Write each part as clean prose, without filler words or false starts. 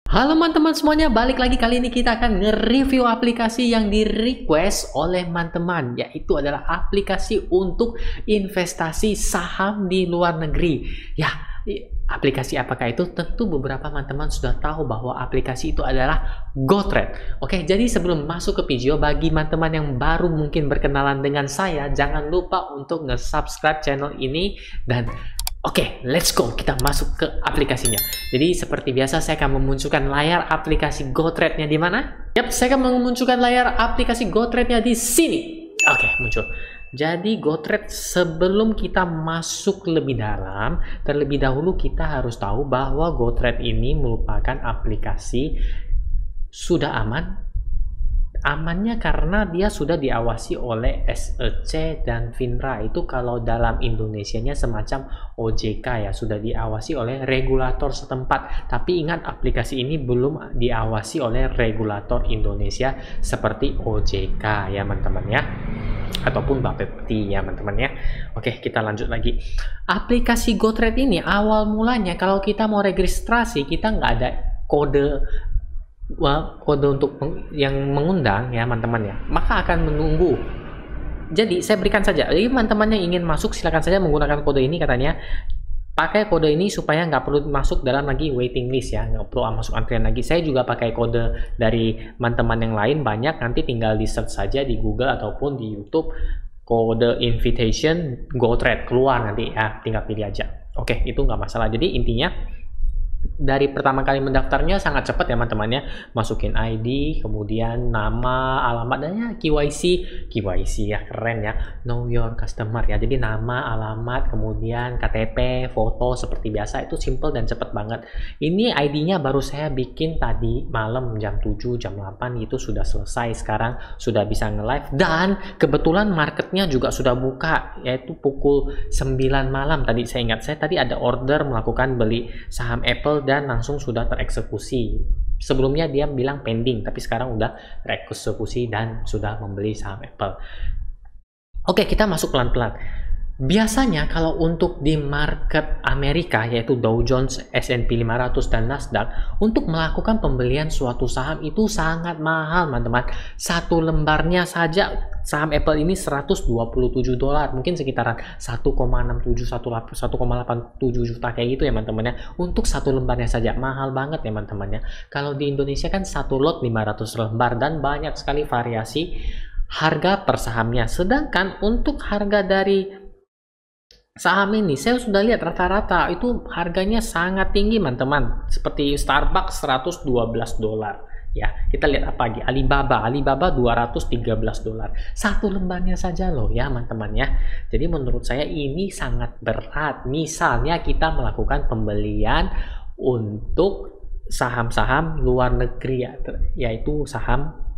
Halo teman-teman semuanya, balik lagi. Kali ini kita akan nge-review aplikasi yang di-request oleh teman-teman, yaitu adalah aplikasi untuk investasi saham di luar negeri. Ya, aplikasi apakah itu? Tentu beberapa teman-teman sudah tahu bahwa aplikasi itu adalah GoTrade. Oke, jadi sebelum masuk ke video, bagi teman-teman yang baru mungkin berkenalan dengan saya, jangan lupa untuk nge-subscribe channel ini dan oke, let's go. Kita masuk ke aplikasinya. Jadi seperti biasa saya akan memunculkan layar aplikasi GoTrade-nya di mana? Yap, saya akan memunculkan layar aplikasi GoTrade-nya di sini. Oke, muncul. Jadi GoTrade, sebelum kita masuk lebih dalam, terlebih dahulu kita harus tahu bahwa GoTrade ini merupakan aplikasi sudah aman. Amannya karena dia sudah diawasi oleh SEC dan FINRA. Itu kalau dalam Indonesianya semacam OJK ya, sudah diawasi oleh regulator setempat. Tapi ingat, aplikasi ini belum diawasi oleh regulator Indonesia seperti OJK ya teman-teman ya, ataupun Bapepti ya teman-teman ya. Oke, kita lanjut lagi. Aplikasi GoTrade ini awal mulanya kalau kita mau registrasi, kita nggak ada kode untuk yang mengundang ya teman-teman ya, maka akan menunggu. Jadi saya berikan saja, jadi teman-teman yang ingin masuk silakan saja menggunakan kode ini. Katanya pakai kode ini supaya nggak perlu masuk dalam lagi waiting list ya, nggak perlu masuk antrian lagi. Saya juga pakai kode dari teman-teman yang lain banyak, nanti tinggal di search saja di Google ataupun di YouTube, kode invitation GoTrade keluar nanti ya, tinggal pilih aja. Oke, itu nggak masalah. Jadi intinya dari pertama kali mendaftarnya sangat cepat ya teman-teman ya, masukin ID, kemudian nama, alamat, dan ya KYC ya, keren ya, know your customer ya. Jadi nama, alamat, kemudian KTP, foto seperti biasa, itu simple dan cepat banget. Ini ID-nya baru saya bikin tadi malam jam 7 jam 8 itu sudah selesai, sekarang sudah bisa nge-live dan kebetulan marketnya juga sudah buka, yaitu pukul 9 malam tadi. Saya ingat, saya tadi ada order melakukan beli saham Apple dan langsung sudah tereksekusi. Sebelumnya dia bilang pending, tapi sekarang udah tereksekusi dan sudah membeli saham Apple. Oke, kita masuk pelan-pelan. Biasanya kalau untuk di market Amerika, yaitu Dow Jones, S&P 500 dan Nasdaq, untuk melakukan pembelian suatu saham itu sangat mahal teman-teman. Satu lembarnya saja saham Apple ini 127 dolar, mungkin sekitaran 1,67 1,87 juta kayak gitu ya teman-teman ya. Untuk satu lembarnya saja mahal banget ya teman-teman ya. Kalau di Indonesia kan satu lot 500 lembar dan banyak sekali variasi harga per sahamnya. Sedangkan untuk harga dari saham ini saya sudah lihat rata-rata itu harganya sangat tinggi teman-teman, seperti Starbucks 112 dolar ya. Kita lihat apa lagi, Alibaba 213 dolar satu lembarnya saja loh ya teman-teman ya. Jadi menurut saya ini sangat berat. Misalnya kita melakukan pembelian untuk saham-saham luar negeri ya, yaitu saham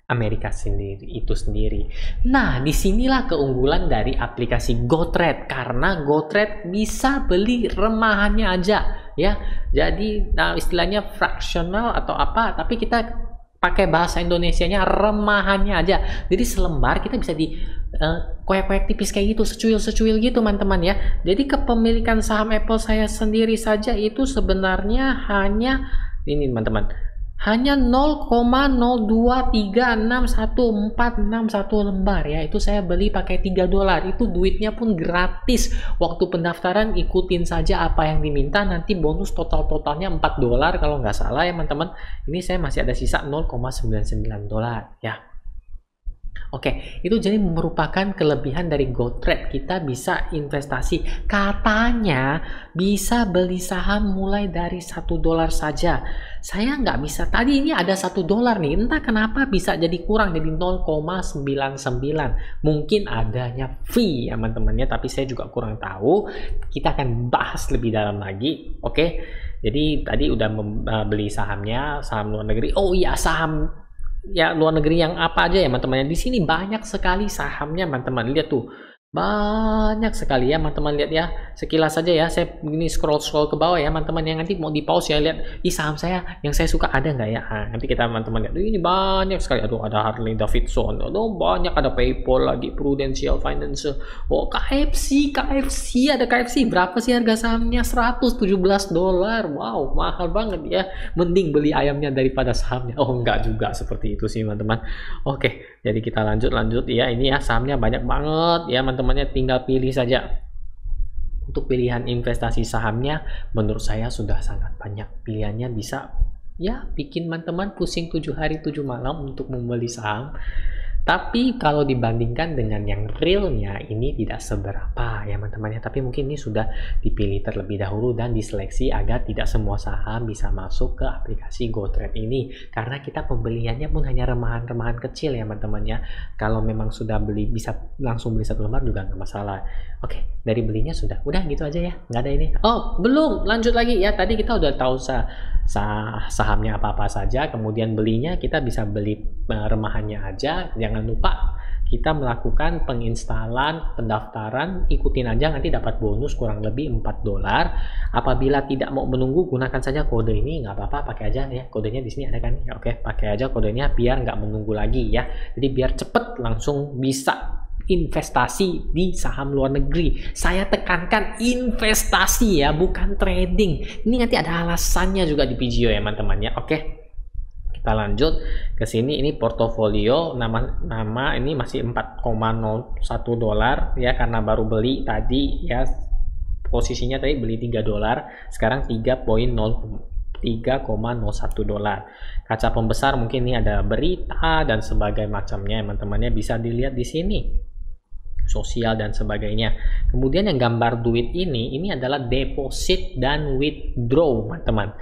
Amerika itu sendiri. Nah, disinilah keunggulan dari aplikasi GoTrade, karena GoTrade bisa beli remahannya aja ya. Jadi istilahnya fractional atau apa, tapi kita pakai bahasa Indonesianya remahannya aja. Jadi selembar kita bisa di koyak-koyak tipis kayak gitu, secuil-secuil gitu teman-teman ya. Jadi kepemilikan saham Apple saya sendiri saja itu sebenarnya hanya ini teman-teman, hanya 0,02361461 lembar ya. Itu saya beli pakai 3 dolar. Itu duitnya pun gratis. Waktu pendaftaran ikutin saja apa yang diminta, nanti bonus totalnya 4 dolar kalau nggak salah ya teman-teman. Ini saya masih ada sisa 0,99 dolar ya. Oke, itu jadi merupakan kelebihan dari GoTrade. Kita bisa investasi. Katanya bisa beli saham mulai dari 1 dolar saja. Saya nggak bisa. Tadi ini ada 1 dolar nih. Entah kenapa bisa jadi kurang, jadi 0,99. Mungkin adanya fee ya teman-temannya, tapi saya juga kurang tahu. Kita akan bahas lebih dalam lagi. Oke, jadi tadi udah beli sahamnya, saham luar negeri. Oh iya, saham ya luar negeri yang apa aja ya teman-teman. Di sini banyak sekali sahamnya teman-teman, lihat tuh banyak sekali ya teman-teman, lihat ya. sekilas saja ya, saya ini scroll ke bawah ya teman-teman, yang nanti mau di pause ya, lihat saham saya yang saya suka ada nggak ya. Nah, nanti kita teman-teman lihat, ini banyak sekali, aduh ada Harley Davidson, aduh banyak, ada PayPal lagi, Prudential Finance, oh KFC ada KFC, berapa sih harga sahamnya? $117. Wow, mahal banget ya, mending beli ayamnya daripada sahamnya. Oh enggak juga seperti itu sih teman-teman. Oke, jadi kita lanjut ya, ini ya sahamnya banyak banget ya teman-temannya, tinggal pilih saja. Untuk pilihan investasi sahamnya menurut saya sudah sangat banyak pilihannya, bisa ya bikin teman-teman pusing 7 hari 7 malam untuk membeli saham. Tapi kalau dibandingkan dengan yang realnya ini tidak seberapa ya teman-teman ya, tapi mungkin ini sudah dipilih terlebih dahulu dan diseleksi agar tidak semua saham bisa masuk ke aplikasi GoTrade ini, karena kita pembeliannya pun hanya remahan-remahan kecil ya teman-teman ya. Kalau memang sudah beli, bisa langsung beli 1 lembar juga nggak masalah. Oke, dari belinya udah gitu aja ya, nggak ada ini. Oh belum, lanjut lagi ya, tadi kita udah tahu sahamnya apa-apa saja, kemudian belinya kita bisa beli remahannya aja. Jangan lupa kita melakukan penginstalan, pendaftaran, ikutin aja, nanti dapat bonus kurang lebih $4. Apabila tidak mau menunggu, gunakan saja kode ini, nggak apa-apa, pakai aja ya, kodenya di sini ada kan ya. Oke, pakai aja kodenya biar nggak menunggu lagi ya, jadi biar cepet langsung bisa investasi di saham luar negeri. Saya tekankan investasi ya, bukan trading. Ini nanti ada alasannya juga di video ya teman-teman ya. Oke, kita lanjut ke sini. Ini portofolio, nama ini masih $4,01 ya, karena baru beli tadi ya, posisinya tadi beli $3, sekarang $3,01. Kaca pembesar mungkin ini ada berita dan sebagainya macamnya teman-temannya, bisa dilihat di sini, sosial dan sebagainya. Kemudian yang gambar duit ini adalah deposit dan withdraw teman-teman.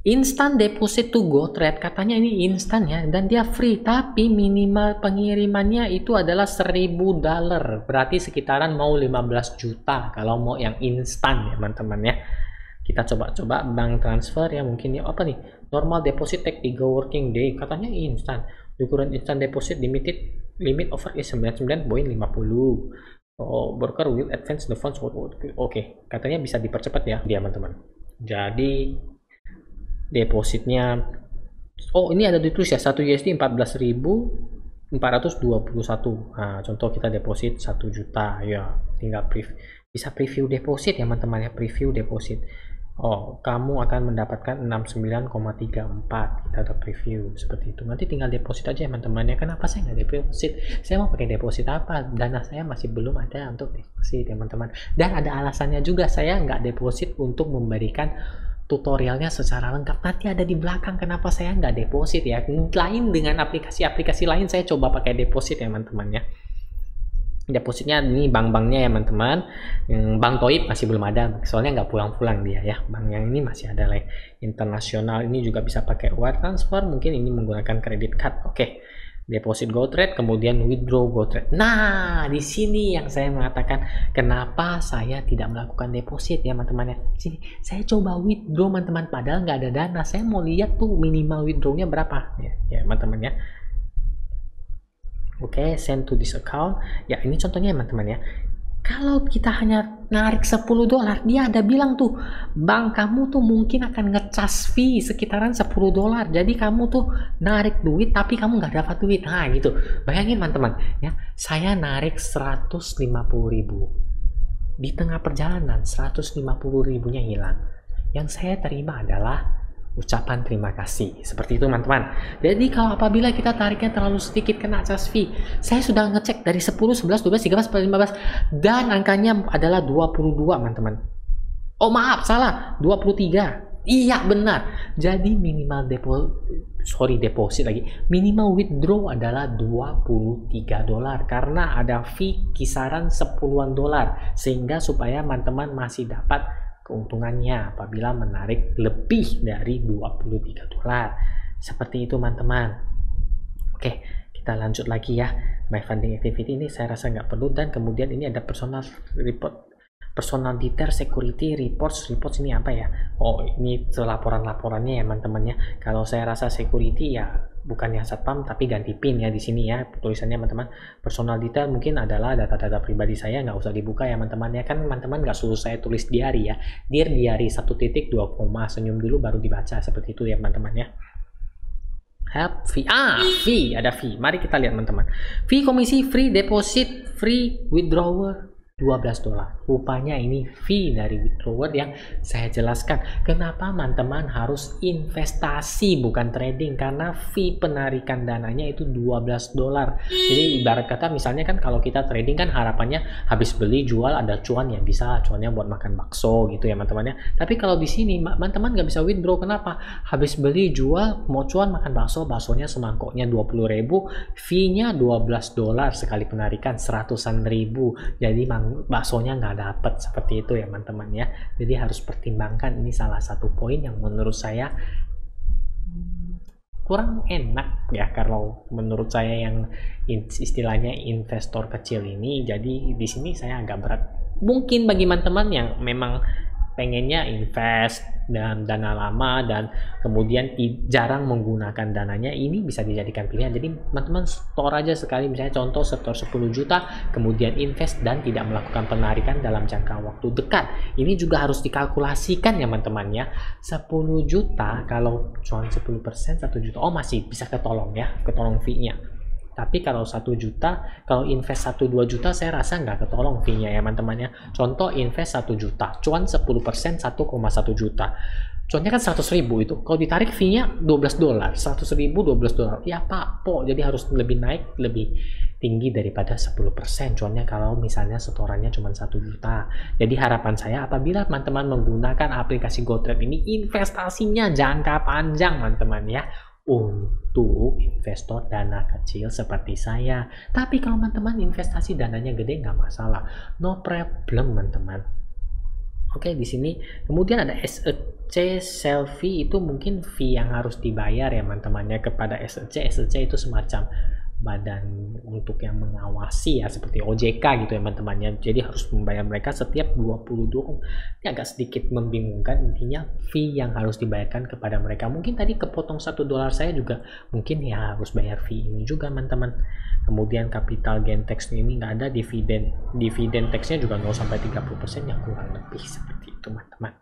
Instant deposit to GoTrade, katanya ini instan ya, dan dia free, tapi minimal pengirimannya itu adalah $1.000, berarti sekitaran mau 15 juta kalau mau yang instan ya teman-teman ya. Kita coba bank transfer ya, mungkin ya, apa nih, normal deposit take 3 working day, katanya instan. Ukuran instant deposit limit offer is 99.50. Oh, broker will advance the funds. Oke, katanya bisa dipercepat ya dia teman-teman. Jadi depositnya, oh ini ada ditulis ya, 1 USD 14.421. Nah, contoh kita deposit 1 juta ya, tinggal bisa preview deposit ya teman-teman ya, preview deposit. Oh, kamu akan mendapatkan 69,34. Kita udah preview seperti itu. Nanti tinggal deposit aja teman-teman ya. Kenapa saya nggak deposit? Saya mau pakai deposit apa? Dana saya masih belum ada untuk deposit teman-teman. Dan ada alasannya juga, saya nggak deposit untuk memberikan tutorialnya secara lengkap. Nanti ada di belakang kenapa saya nggak deposit ya. Lain dengan aplikasi-aplikasi lain, saya coba pakai deposit ya teman-teman ya. Depositnya ini bank-banknya ya teman-teman. Bank Toib masih belum ada, soalnya nggak pulang-pulang dia ya. Bank yang ini masih ada lah. Internasional ini juga bisa pakai wire transfer, mungkin ini menggunakan credit card. Oke, deposit GoTrade, kemudian withdraw GoTrade. Nah, di sini yang saya mengatakan kenapa saya tidak melakukan deposit ya teman-teman ya. Sini saya coba withdraw teman-teman, padahal nggak ada dana. Saya mau lihat tuh minimal withdrawnya berapa ya teman-teman ya. Oke, send to this account. Ya, ini contohnya teman-teman ya. Kalau kita hanya narik $10, dia ada bilang tuh, bank kamu tuh mungkin akan ngecas fee sekitaran $10. Jadi kamu tuh narik duit tapi kamu nggak dapat duit. Nah, gitu. Bayangin teman-teman ya, saya narik 150.000. Di tengah perjalanan 150.000-nya hilang. Yang saya terima adalah ucapan terima kasih, seperti itu teman-teman. Jadi kalau apabila kita tariknya terlalu sedikit kena charge fee, saya sudah ngecek dari 10, 11, 12, 13, 15 dan angkanya adalah 22 teman-teman. Oh maaf, salah, 23. Iya benar. Jadi minimal deposit lagi. Minimal withdraw adalah $23 karena ada fee kisaran $10-an, sehingga supaya teman-teman masih dapat keuntungannya apabila menarik lebih dari $23. Seperti itu teman-teman. Oke, kita lanjut lagi ya. My funding activity ini saya rasa nggak perlu, dan kemudian ini ada personal report, personal detail, security reports ini apa ya? Oh, ini laporan-laporannya ya teman-temannya. Kalau saya rasa security ya bukan yang satpam tapi ganti PIN ya di sini ya tulisannya teman-teman. Personal detail mungkin adalah data-data pribadi saya, nggak usah dibuka ya teman-teman ya, kan teman-teman nggak suruh saya tulis diary ya. Dear diary 1 titik 2 koma, senyum dulu baru dibaca, seperti itu ya teman-teman ya. Help fee, fee, ada fee. Mari kita lihat teman-teman. Fee komisi, free deposit, free withdrawal $12. Rupanya ini fee dari withdrawal yang saya jelaskan. Kenapa teman-teman harus investasi bukan trading? Karena fee penarikan dananya itu $12. Jadi ibarat kata misalnya kan kalau kita trading kan harapannya habis beli jual ada cuan ya, bisa cuannya buat makan bakso gitu ya teman-teman ya. Tapi kalau di sini teman-teman nggak bisa withdraw. Kenapa? Habis beli jual mau cuan makan bakso, baksonya semangkoknya 20.000, fee-nya $12 sekali penarikan 100-an ribu. Jadi baksonya nggak dapet, seperti itu ya teman-teman ya. Jadi harus pertimbangkan, ini salah satu poin yang menurut saya kurang enak ya kalau menurut saya yang istilahnya investor kecil ini. Jadi di sini saya agak berat. Mungkin bagi teman-teman yang memang pengennya invest dan dana lama dan kemudian jarang menggunakan dananya, ini bisa dijadikan pilihan. Jadi teman-teman store aja sekali, misalnya contoh store 10 juta kemudian invest dan tidak melakukan penarikan dalam jangka waktu dekat. Ini juga harus dikalkulasikan ya teman-teman ya. 10 juta kalau cuan 10% 1 juta, oh masih bisa ketolong ya, ketolong fee-nya. Tapi kalau 1 juta, kalau invest 1-2 juta saya rasa nggak ketolong fee-nya ya teman-teman ya. Contoh invest 1 juta, cuan 10% 1,1 juta. Cuannya kan 100.000 itu. Kalau ditarik fee-nya $12, 100.000 $12. Ya Pak, jadi harus lebih naik, lebih tinggi daripada 10% cuannya kalau misalnya setorannya cuma 1 juta. Jadi harapan saya apabila teman-teman menggunakan aplikasi GoTrade ini, investasinya jangka panjang teman-teman ya, untuk investor dana kecil seperti saya. Tapi kalau teman-teman investasi dananya gede nggak masalah, no problem teman-teman. Oke, di sini kemudian ada SEC selfie, itu mungkin fee yang harus dibayar ya teman-teman ya kepada SEC. SEC itu semacam badan untuk yang mengawasi ya, seperti OJK gitu ya teman-teman ya. Jadi harus membayar mereka setiap 22. Ini agak sedikit membingungkan, intinya fee yang harus dibayarkan kepada mereka. Mungkin tadi kepotong $1 saya juga mungkin ya harus bayar fee ini juga teman-teman. Kemudian capital gain tax ini nggak ada, dividen taxnya juga 0-30% yang kurang lebih seperti itu teman-teman.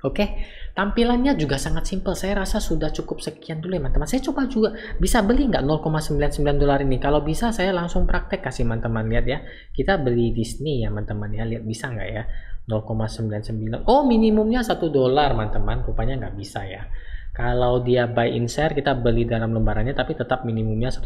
Oke, tampilannya juga sangat simpel. Saya rasa sudah cukup sekian dulu ya teman-teman. Saya coba juga bisa beli nggak $0,99 ini. Kalau bisa saya langsung praktek kasih teman-teman lihat ya. Kita beli Disney ya teman-teman ya. Lihat bisa nggak ya 0,99. Oh, minimumnya $1 teman-teman. Rupanya nggak bisa ya. Kalau dia buy in share, kita beli dalam lembarannya tapi tetap minimumnya $1.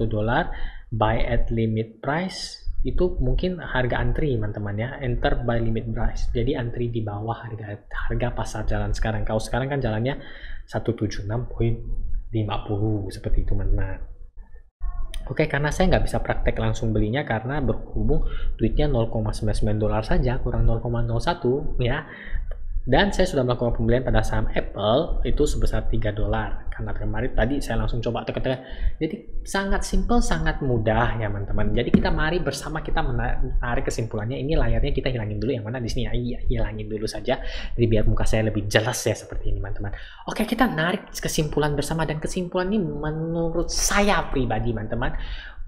Buy at limit price itu mungkin harga antri teman-teman ya, enter by limit price, jadi antri di bawah harga pasar jalan sekarang. Kalau sekarang kan jalannya 176.50 seperti itu teman-teman. Oke, karena saya nggak bisa praktek langsung belinya karena berhubung duitnya $0,99 saja, kurang 0,01 ya. Dan saya sudah melakukan pembelian pada saham Apple itu sebesar $3 karena kemarin tadi saya langsung coba tekan-tekan. Jadi sangat simple, sangat mudah ya teman-teman. Jadi kita mari bersama kita menarik kesimpulannya. Ini layarnya kita hilangin dulu, yang mana di sini ya, iya, hilangin dulu saja. Jadi biar muka saya lebih jelas ya seperti ini teman-teman. Oke, kita narik kesimpulan bersama, dan kesimpulan ini menurut saya pribadi teman-teman,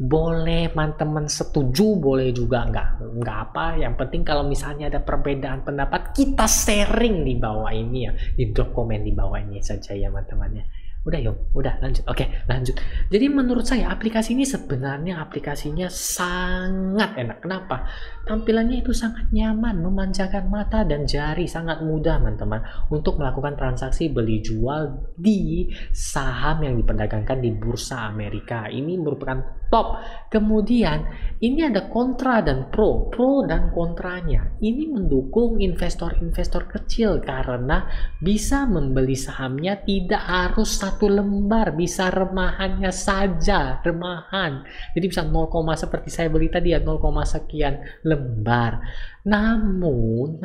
boleh teman-teman setuju, boleh juga nggak apa. Yang penting kalau misalnya ada perbedaan pendapat, kita sharing di bawah ini ya, di drop komen di bawah ini saja ya teman-teman ya. Udah yuk, udah lanjut. Oke, lanjut. Jadi menurut saya aplikasi ini sebenarnya aplikasinya sangat enak. Kenapa? Tampilannya itu sangat nyaman, memanjakan mata dan jari, sangat mudah teman-teman untuk melakukan transaksi beli jual di saham yang diperdagangkan di bursa Amerika. Ini merupakan top. Kemudian ini ada kontra dan pro dan kontranya. Ini mendukung investor-investor kecil karena bisa membeli sahamnya tidak harus 1 lembar, bisa remahannya saja, remahan. Jadi bisa 0, seperti saya beli tadi ya, 0, sekian lembar. Namun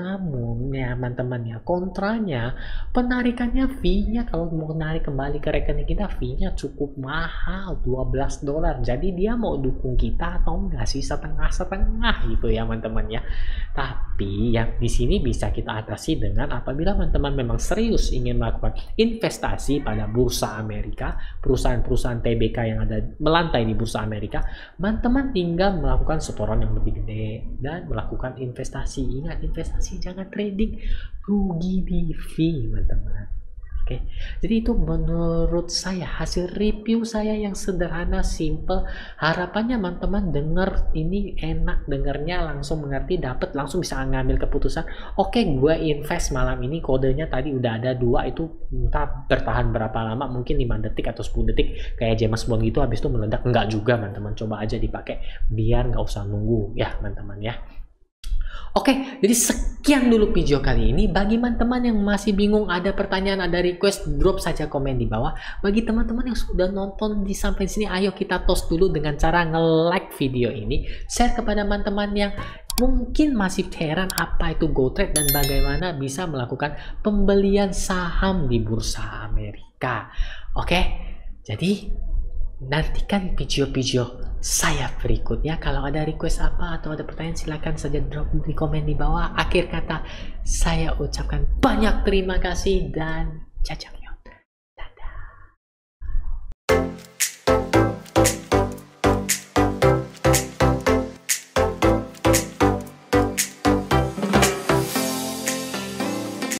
ya teman-teman ya, kontranya penarikannya fee-nya kalau mau menarik kembali ke rekening kita fee-nya cukup mahal, $12. Jadi dia mau dukung kita atau enggak sih, setengah-setengah gitu ya teman-teman ya. Tapi yang di sini bisa kita atasi dengan apabila teman-teman memang serius ingin melakukan investasi pada bursa Amerika, perusahaan-perusahaan TBK yang ada melantai di bursa Amerika, teman-teman tinggal melakukan setoran yang lebih gede dan melakukan investasi. Ingat, investasi jangan trading, rugi di fee teman-teman. Oke, jadi itu menurut saya hasil review saya yang sederhana, simple. Harapannya teman-teman dengar ini enak, dengarnya langsung mengerti, dapat langsung bisa ngambil keputusan. Oke, gue invest malam ini, kodenya tadi udah ada 2, itu entah bertahan berapa lama, mungkin 5 detik atau 10 detik kayak James Bond gitu, habis itu meledak. Enggak juga teman-teman, coba aja dipakai biar nggak usah nunggu ya teman-teman ya. Oke, jadi sekian dulu video kali ini. Bagi teman-teman yang masih bingung, ada pertanyaan, ada request, drop saja komen di bawah. Bagi teman-teman yang sudah nonton di sampai sini, ayo kita tos dulu dengan cara nge-like video ini, share kepada teman-teman yang mungkin masih heran apa itu GoTrade dan bagaimana bisa melakukan pembelian saham di bursa Amerika. Oke, jadi nantikan video-video saya berikutnya. Kalau ada request apa atau ada pertanyaan, silahkan saja drop di komen di bawah. Akhir kata saya ucapkan banyak terima kasih dan cacat.